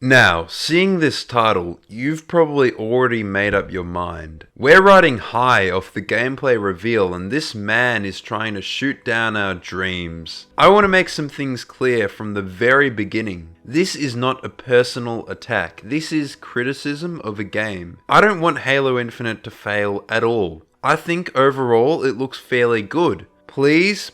Now, seeing this title, you've probably already made up your mind. We're riding high off the gameplay reveal and this man is trying to shoot down our dreams. I want to make some things clear from the very beginning. This is not a personal attack, this is criticism of a game. I don't want Halo Infinite to fail at all. I think overall it looks fairly good. Please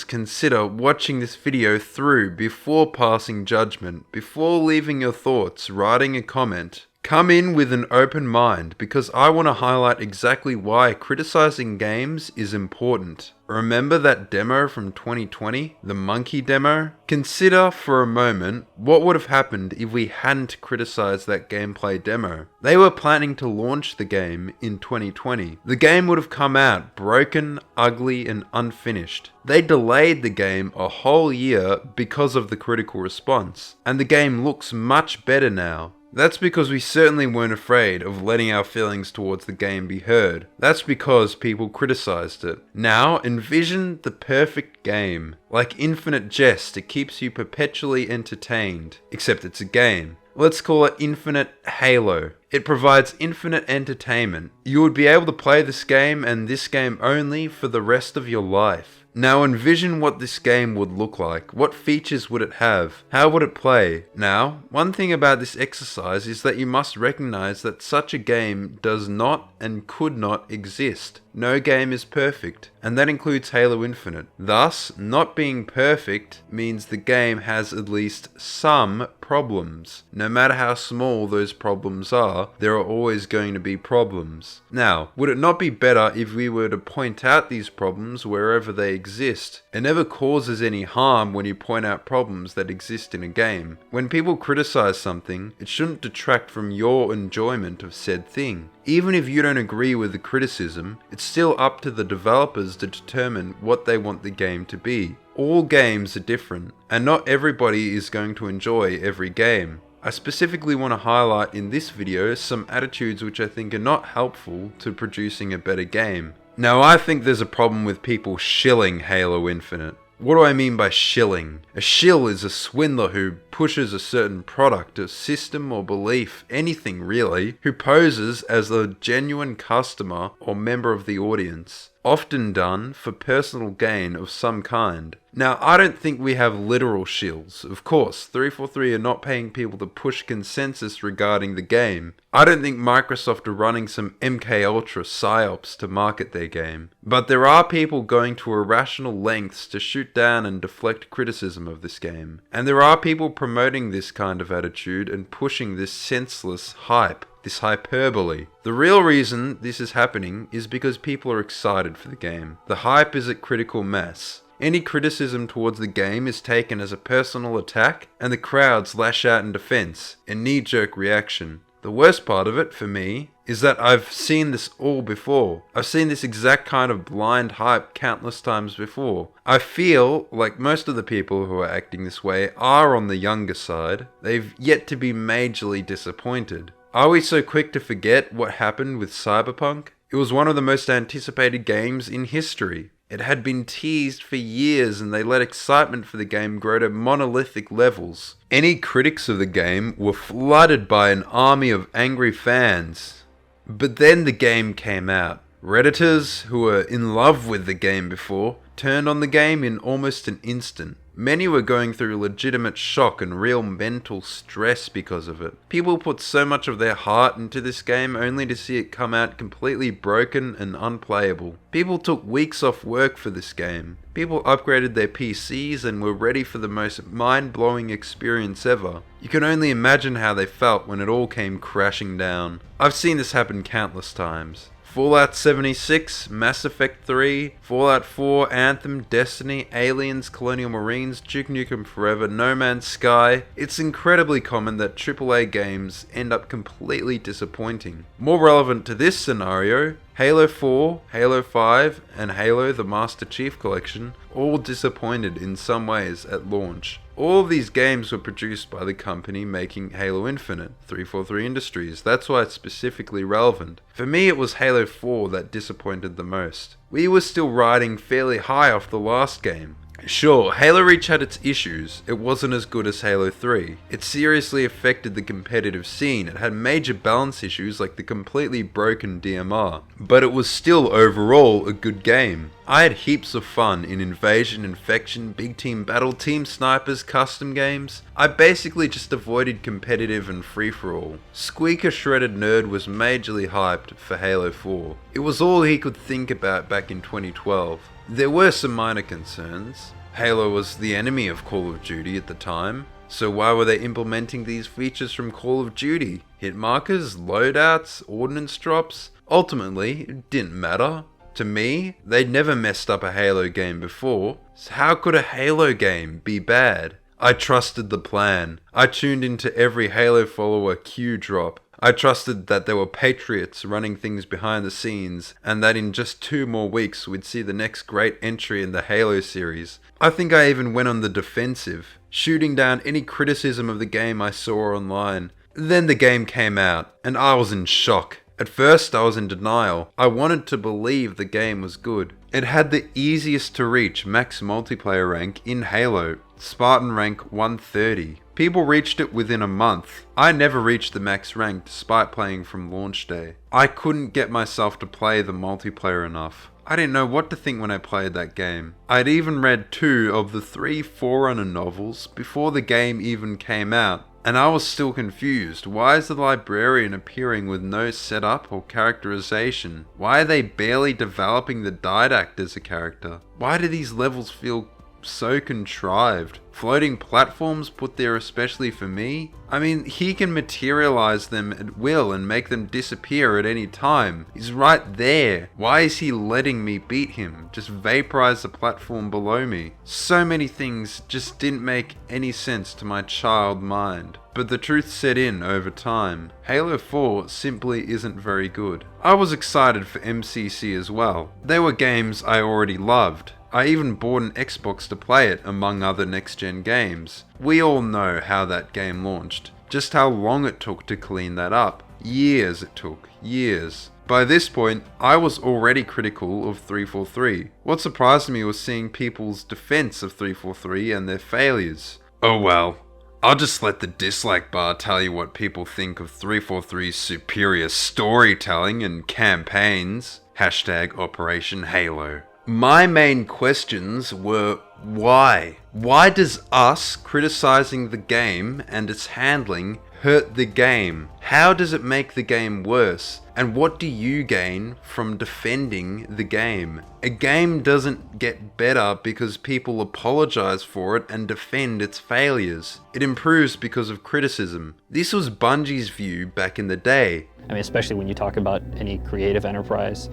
consider watching this video through before passing judgment, before leaving your thoughts, writing a comment. Come in with an open mind because I want to highlight exactly why criticizing games is important. Remember that demo from 2020, the monkey demo? Consider for a moment what would have happened if we hadn't criticized that gameplay demo. They were planning to launch the game in 2020. The game would have come out broken, ugly, and unfinished. They delayed the game a whole year because of the critical response, and the game looks much better now. That's because we certainly weren't afraid of letting our feelings towards the game be heard. That's because people criticized it. Now, envision the perfect game. Like Infinite Jest, it keeps you perpetually entertained. Except it's a game. Let's call it Infinite Halo. It provides infinite entertainment. You would be able to play this game and this game only for the rest of your life. Now envision what this game would look like. What features would it have? How would it play? Now, one thing about this exercise is that you must recognize that such a game does not and could not exist. No game is perfect, and that includes Halo Infinite. Thus, not being perfect means the game has at least some problems. No matter how small those problems are, there are always going to be problems. Now, would it not be better if we were to point out these problems wherever they exist? It never causes any harm when you point out problems that exist in a game. When people criticize something, it shouldn't detract from your enjoyment of said thing. Even if you don't agree with the criticism, it's still up to the developers to determine what they want the game to be. All games are different, and not everybody is going to enjoy every game. I specifically want to highlight in this video some attitudes which I think are not helpful to producing a better game. Now, I think there's a problem with people shilling Halo Infinite. What do I mean by shilling? A shill is a swindler who pushes a certain product, a system or belief, anything really, who poses as a genuine customer or member of the audience, often done for personal gain of some kind. Now, I don't think we have literal shills. Of course, 343 are not paying people to push consensus regarding the game. I don't think Microsoft are running some MK Ultra psyops to market their game. But there are people going to irrational lengths to shoot down and deflect criticism of this game. And there are people promoting this kind of attitude and pushing this senseless hype. This hyperbole. The real reason this is happening is because people are excited for the game. The hype is at critical mass. Any criticism towards the game is taken as a personal attack, and the crowds lash out in defense, a knee-jerk reaction. The worst part of it, for me, is that I've seen this all before. I've seen this exact kind of blind hype countless times before. I feel like most of the people who are acting this way are on the younger side. They've yet to be majorly disappointed. Are we so quick to forget what happened with Cyberpunk? It was one of the most anticipated games in history. It had been teased for years and they let excitement for the game grow to monolithic levels. Any critics of the game were flooded by an army of angry fans. But then the game came out. Redditors who were in love with the game before turned on the game in almost an instant. Many were going through legitimate shock and real mental stress because of it. People put so much of their heart into this game only to see it come out completely broken and unplayable. People took weeks off work for this game. People upgraded their PCs and were ready for the most mind-blowing experience ever. You can only imagine how they felt when it all came crashing down. I've seen this happen countless times. Fallout 76, Mass Effect 3, Fallout 4, Anthem, Destiny, Aliens, Colonial Marines, Duke Nukem Forever, No Man's Sky. It's incredibly common that AAA games end up completely disappointing. More relevant to this scenario, Halo 4, Halo 5, and Halo the Master Chief Collection all disappointed in some ways at launch. All of these games were produced by the company making Halo Infinite, 343 Industries. That's why it's specifically relevant. For me, it was Halo 4 that disappointed the most. We were still riding fairly high off the last game. Sure, Halo Reach had its issues. It wasn't as good as Halo 3. It seriously affected the competitive scene. It had major balance issues like the completely broken DMR. But it was still overall a good game. I had heaps of fun in Invasion, Infection, Big Team Battle, Team Snipers, custom games. I basically just avoided competitive and free-for-all. Squeaker ShreddedNerd was majorly hyped for Halo 4. It was all he could think about back in 2012. There were some minor concerns. Halo was the enemy of Call of Duty at the time, so why were they implementing these features from Call of Duty? Hit markers, loadouts, ordnance drops? Ultimately, it didn't matter. To me, they'd never messed up a Halo game before, so how could a Halo game be bad? I trusted the plan. I tuned into every Halo follower Q drop. I trusted that there were patriots running things behind the scenes, and that in just 2 more weeks we'd see the next great entry in the Halo series. I think I even went on the defensive, shooting down any criticism of the game I saw online. Then the game came out, and I was in shock. At first I was in denial. I wanted to believe the game was good. It had the easiest to reach max multiplayer rank in Halo, Spartan rank 130. People reached it within a month. I never reached the max rank despite playing from launch day. I couldn't get myself to play the multiplayer enough. I didn't know what to think when I played that game. I'd even read 2 of the 3 Forerunner novels before the game even came out. And I was still confused. Why is the librarian appearing with no setup or characterization? Why are they barely developing the Didact as a character? Why do these levels feel so contrived? Floating platforms put there especially for me? I mean, he can materialize them at will and make them disappear at any time. He's right there. Why is he letting me beat him? Just vaporize the platform below me. So many things just didn't make any sense to my child mind. But the truth set in over time. Halo 4 simply isn't very good. I was excited for MCC as well. They were games I already loved. I even bought an Xbox to play it, among other next-gen games. We all know how that game launched. Just how long it took to clean that up. Years it took. Years. By this point, I was already critical of 343. What surprised me was seeing people's defense of 343 and their failures. Oh well. I'll just let the dislike bar tell you what people think of 343's superior storytelling and campaigns. # Operation Halo. My main questions were why? Why does us criticizing the game and its handling hurt the game? How does it make the game worse? And what do you gain from defending the game? A game doesn't get better because people apologize for it and defend its failures. It improves because of criticism. This was Bungie's view back in the day. I mean, especially when you talk about any creative enterprise.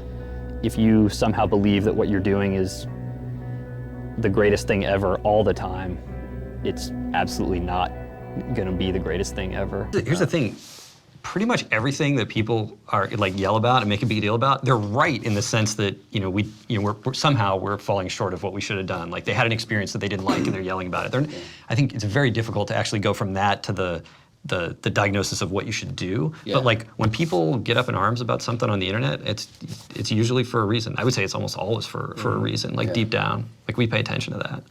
If you somehow believe that what you're doing is the greatest thing ever all the time, it's absolutely not going to be the greatest thing ever. Here's the thing. Pretty much everything that people are like yell about and make a big deal about, they're right in the sense that we're somehow falling short of what we should have done. Like they had an experience that they didn't like and they're yelling about it. I think it's very difficult to actually go from that to the diagnosis of what you should do. Yeah. But like when people get up in arms about something on the internet, it's usually for a reason. I would say it's almost always for a reason, like deep down. Like we pay attention to that.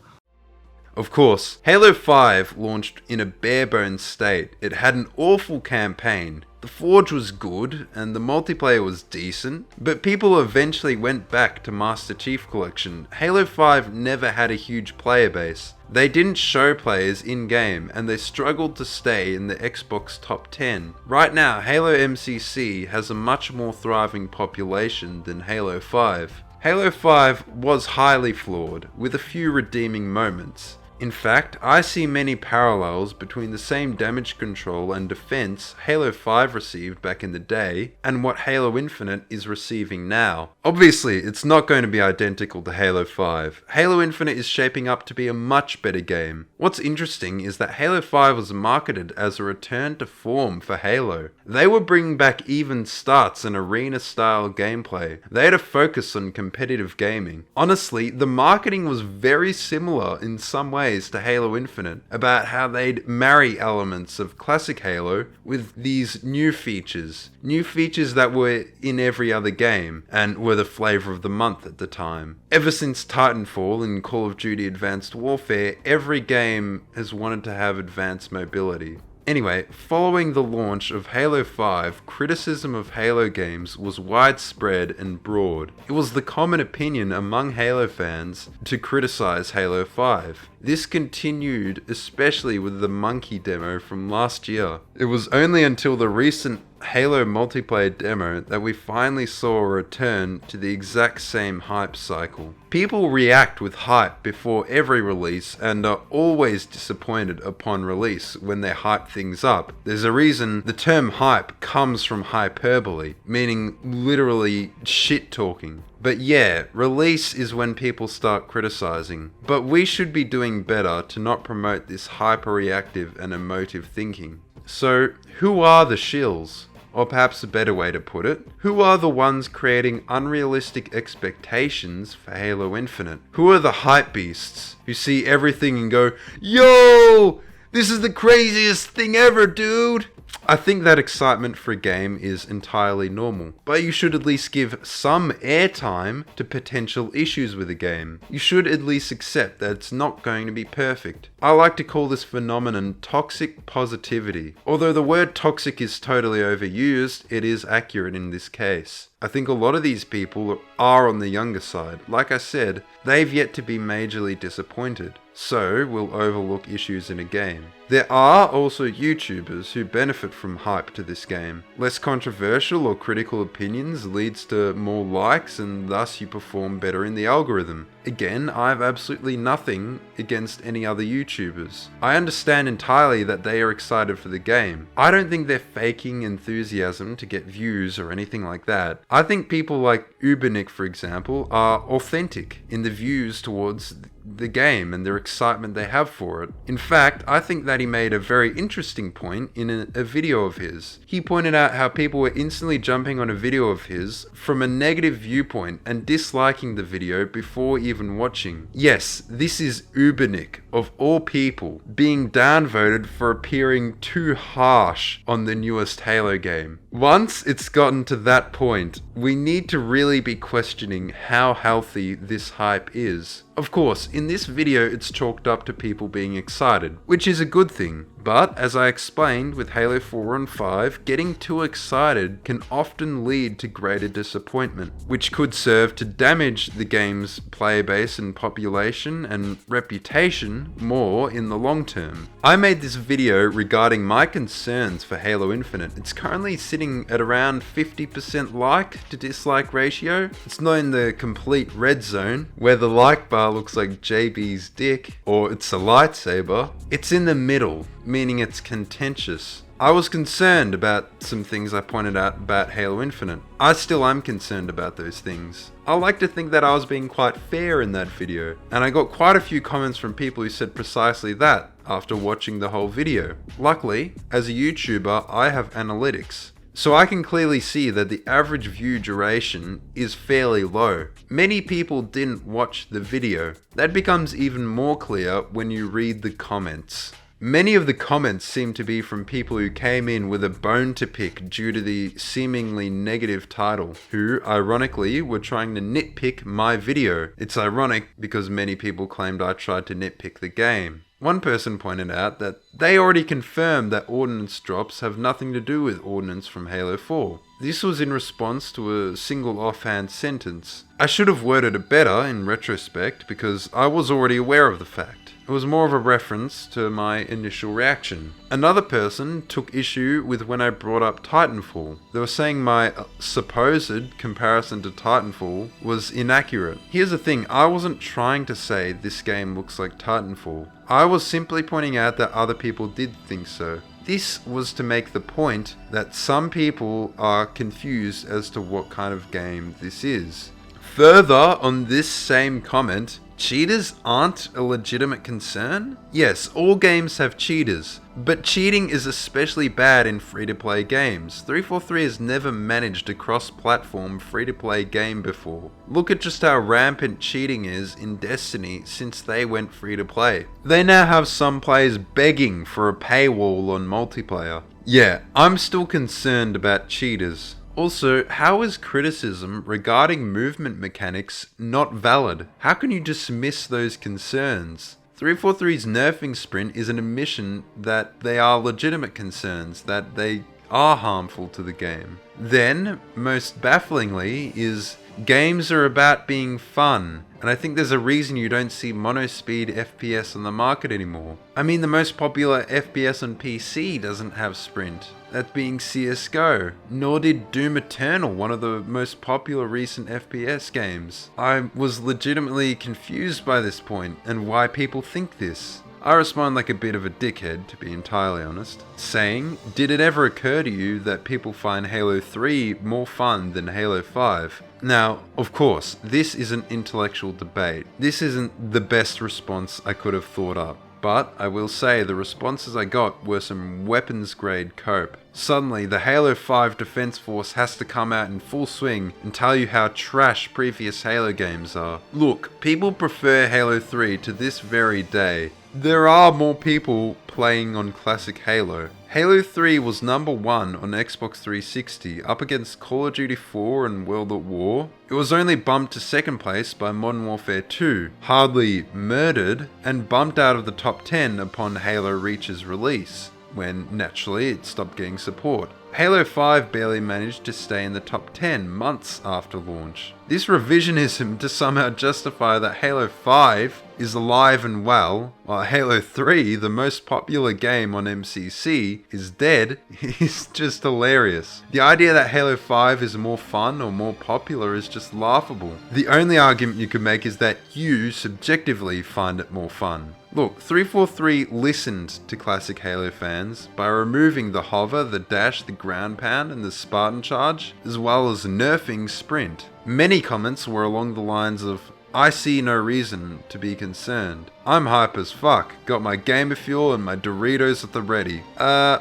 Of course, Halo 5 launched in a bare-bones state. It had an awful campaign. The Forge was good, and the multiplayer was decent, but people eventually went back to Master Chief Collection. Halo 5 never had a huge player base. They didn't show players in-game, and they struggled to stay in the Xbox top 10. Right now, Halo MCC has a much more thriving population than Halo 5. Halo 5 was highly flawed, with a few redeeming moments. In fact, I see many parallels between the same damage control and defense Halo 5 received back in the day and what Halo Infinite is receiving now. Obviously, it's not going to be identical to Halo 5. Halo Infinite is shaping up to be a much better game. What's interesting is that Halo 5 was marketed as a return to form for Halo. They were bringing back even starts and arena-style gameplay. They had a focus on competitive gaming. Honestly, the marketing was very similar in some ways ways to Halo Infinite about how they'd marry elements of classic Halo with these new features that were in every other game and were the flavor of the month at the time. Ever since Titanfall and Call of Duty Advanced Warfare, every game has wanted to have advanced mobility. Anyway, following the launch of Halo 5, criticism of Halo games was widespread and broad. It was the common opinion among Halo fans to criticize Halo 5. This continued especially with the Monkey demo from last year. It was only until the recent Halo multiplayer demo that we finally saw a return to the exact same hype cycle. People react with hype before every release and are always disappointed upon release when they hype things up. There's a reason the term hype comes from hyperbole, meaning literally shit talking. But yeah, release is when people start criticizing. But we should be doing better to not promote this hyper-reactive and emotive thinking. So, who are the shills? Or perhaps a better way to put it, who are the ones creating unrealistic expectations for Halo Infinite? Who are the hype beasts who see everything and go, "Yo, this is the craziest thing ever, dude"? I think that excitement for a game is entirely normal, but you should at least give some airtime to potential issues with a game. You should at least accept that it's not going to be perfect. I like to call this phenomenon toxic positivity. Although the word toxic is totally overused, it is accurate in this case. I think a lot of these people are on the younger side. Like I said, they've yet to be majorly disappointed, so will overlook issues in a game. There are also YouTubers who benefit from hype to this game. Less controversial or critical opinions leads to more likes and thus you perform better in the algorithm. Again, I have absolutely nothing against any other YouTubers. I understand entirely that they are excited for the game. I don't think they're faking enthusiasm to get views or anything like that. I think people like Ubernick, for example, are authentic in the views towards the game and their excitement they have for it. In fact, I think that he made a very interesting point in a video of his. He pointed out how people were instantly jumping on a video of his from a negative viewpoint and disliking the video before even watching. Yes, this is Ubernick, of all people, being downvoted for appearing too harsh on the newest Halo game. Once it's gotten to that point, we need to really be questioning how healthy this hype is. Of course, in this video it's chalked up to people being excited, which is a good thing. But, as I explained with Halo 4 and 5, getting too excited can often lead to greater disappointment, which could serve to damage the game's player base and population and reputation more in the long term. I made this video regarding my concerns for Halo Infinite. It's currently sitting at around 50% like to dislike ratio. It's not in the complete red zone, where the like bar looks like JB's dick, or it's a lightsaber. It's in the middle, meaning it's contentious. I was concerned about some things I pointed out about Halo Infinite. I still am concerned about those things. I like to think that I was being quite fair in that video, and I got quite a few comments from people who said precisely that after watching the whole video. Luckily, as a YouTuber, I have analytics, so I can clearly see that the average view duration is fairly low. Many people didn't watch the video. That becomes even more clear when you read the comments. Many of the comments seem to be from people who came in with a bone to pick due to the seemingly negative title, who, ironically, were trying to nitpick my video. It's ironic because many people claimed I tried to nitpick the game. One person pointed out that they already confirmed that ordnance drops have nothing to do with ordnance from Halo 4. This was in response to a single offhand sentence. I should have worded it better in retrospect because I was already aware of the fact. It was more of a reference to my initial reaction. Another person took issue with when I brought up Titanfall. They were saying my supposed comparison to Titanfall was inaccurate. Here's the thing, I wasn't trying to say this game looks like Titanfall. I was simply pointing out that other people did think so. This was to make the point that some people are confused as to what kind of game this is. Further, on this same comment, Cheaters aren't a legitimate concern? Yes, all games have cheaters, but cheating is especially bad in free-to-play games. 343 has never managed a cross-platform free-to-play game before. Look at just how rampant cheating is in Destiny since they went free-to-play. They now have some players begging for a paywall on multiplayer. Yeah, I'm still concerned about cheaters. Also, how is criticism regarding movement mechanics not valid? How can you dismiss those concerns? 343's nerfing sprint is an admission that they are legitimate concerns, that they are harmful to the game. Then, most bafflingly, is games are about being fun. And I think there's a reason you don't see mono-speed FPS on the market anymore. I mean, the most popular FPS on PC doesn't have sprint. That being CSGO. Nor did Doom Eternal, one of the most popular recent FPS games. I was legitimately confused by this point and why people think this. I respond like a bit of a dickhead, to be entirely honest, saying, did it ever occur to you that people find Halo 3 more fun than Halo 5? Now, of course, this is an intellectual debate. This isn't the best response I could have thought up. But I will say the responses I got were some weapons grade cope. Suddenly, the Halo 5 Defense Force has to come out in full swing and tell you how trash previous Halo games are. Look, people prefer Halo 3 to this very day. There are more people playing on classic Halo. Halo 3 was number 1 on Xbox 360 up against Call of Duty 4 and World at War. It was only bumped to second place by Modern Warfare 2, hardly murdered, and bumped out of the top 10 upon Halo Reach's release, when naturally it stopped getting support. Halo 5 barely managed to stay in the top 10 months after launch. This revisionism to somehow justify that Halo 5 is alive and well, while Halo 3, the most popular game on MCC, is dead, is just hilarious. The idea that Halo 5 is more fun or more popular is just laughable. The only argument you could make is that you subjectively find it more fun. Look, 343 listened to classic Halo fans by removing the hover, the dash, the ground pound, and the Spartan charge, as well as nerfing sprint. Many comments were along the lines of, I see no reason to be concerned. I'm hype as fuck. Got my gamer fuel and my Doritos at the ready.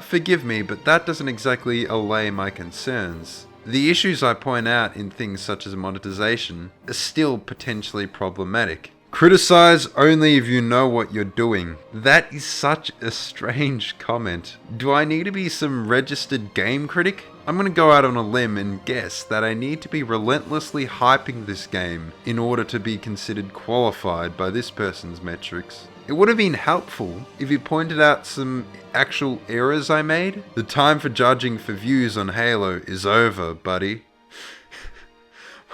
Forgive me, but that doesn't exactly allay my concerns. The issues I point out in things such as monetization are still potentially problematic. Criticize only if you know what you're doing. That is such a strange comment. Do I need to be some registered game critic? I'm gonna go out on a limb and guess that I need to be relentlessly hyping this game in order to be considered qualified by this person's metrics. It would have been helpful if you pointed out some actual errors I made. The time for judging for views on Halo is over, buddy.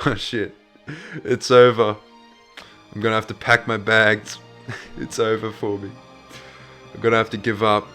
Oh shit. It's over. I'm gonna have to pack my bags. It's over for me. I'm gonna have to give up.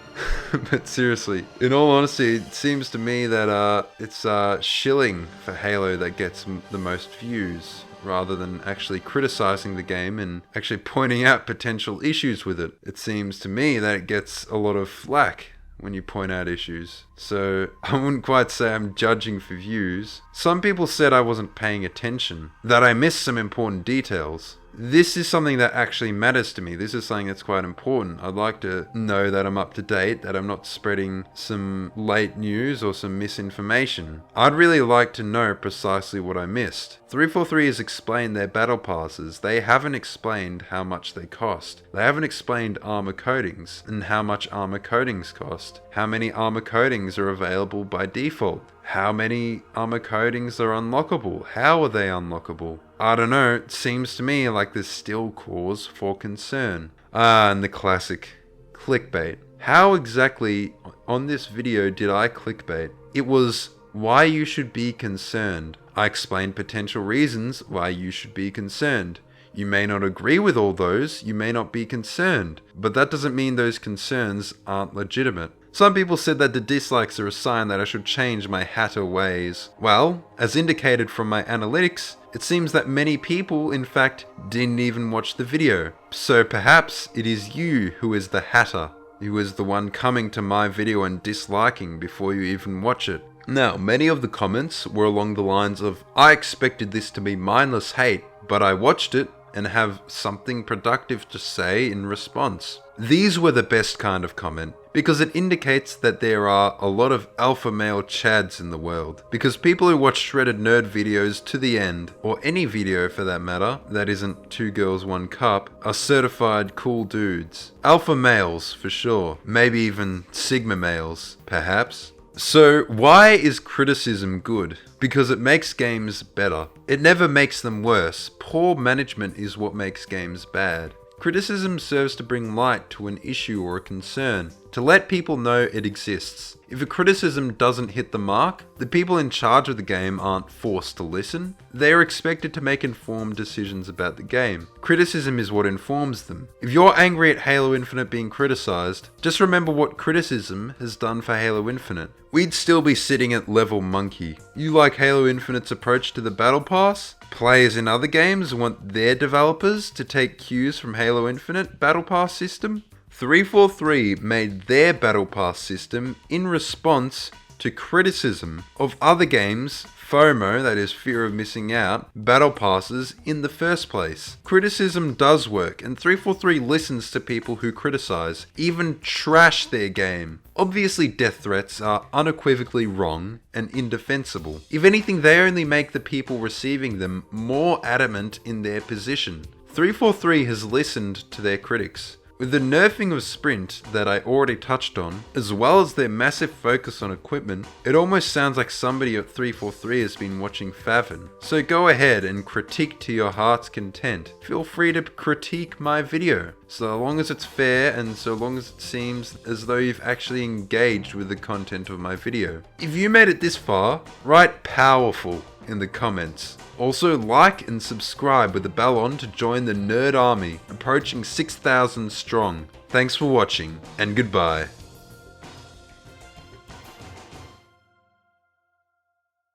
But seriously, in all honesty, it seems to me that it's shilling for Halo that gets the most views, rather than actually criticizing the game and actually pointing out potential issues with it. It seems to me that it gets a lot of flack when you point out issues. So I wouldn't quite say I'm judging for views. Some people said I wasn't paying attention, that I missed some important details. This is something that actually matters to me. This is something that's quite important. I'd like to know that I'm up to date, that I'm not spreading some late news or some misinformation. I'd really like to know precisely what I missed. 343 has explained their battle passes. They haven't explained how much they cost. They haven't explained armor coatings and how much armor coatings cost. How many armor coatings are available by default? How many armor coatings are unlockable? How are they unlockable? I don't know, it seems to me like there's still cause for concern. And the classic clickbait. How exactly on this video did I clickbait? It was why you should be concerned. I explained potential reasons why you should be concerned. You may not agree with all those, you may not be concerned, but that doesn't mean those concerns aren't legitimate. Some people said that the dislikes are a sign that I should change my hatter ways. Well, as indicated from my analytics, it seems that many people, in fact, didn't even watch the video. So perhaps it is you who is the hatter, who is the one coming to my video and disliking before you even watch it. Now, many of the comments were along the lines of, I expected this to be mindless hate, but I watched it and have something productive to say in response. These were the best kind of comment, because it indicates that there are a lot of alpha male chads in the world. Because people who watch ShreddedNerd videos to the end, or any video for that matter, that isn't 2 girls 1 cup, are certified cool dudes. Alpha males, for sure. Maybe even sigma males, perhaps. So why is criticism good? Because it makes games better. It never makes them worse. Poor management is what makes games bad. Criticism serves to bring light to an issue or a concern, to let people know it exists. If a criticism doesn't hit the mark, the people in charge of the game aren't forced to listen. They are expected to make informed decisions about the game. Criticism is what informs them. If you're angry at Halo Infinite being criticized, just remember what criticism has done for Halo Infinite. We'd still be sitting at level monkey. You like Halo Infinite's approach to the Battle Pass? Players in other games want their developers to take cues from Halo Infinite Battle Pass system? 343 made their Battle Pass system in response to criticism of other games' FOMO, that is fear of missing out, Battle Passes in the first place. Criticism does work, and 343 listens to people who criticize, even trash their game. Obviously, death threats are unequivocally wrong and indefensible. If anything, they only make the people receiving them more adamant in their position. 343 has listened to their critics. With the nerfing of Sprint that I already touched on, as well as their massive focus on equipment, it almost sounds like somebody at 343 has been watching Favin. So go ahead and critique to your heart's content. Feel free to critique my video, so long as it's fair and so long as it seems as though you've actually engaged with the content of my video. If you made it this far, write powerful in the comments. Also like and subscribe with the bell on to join the nerd army, approaching 6,000 strong. Thanks for watching, and goodbye.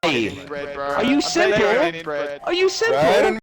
Are you simple? Are you simple?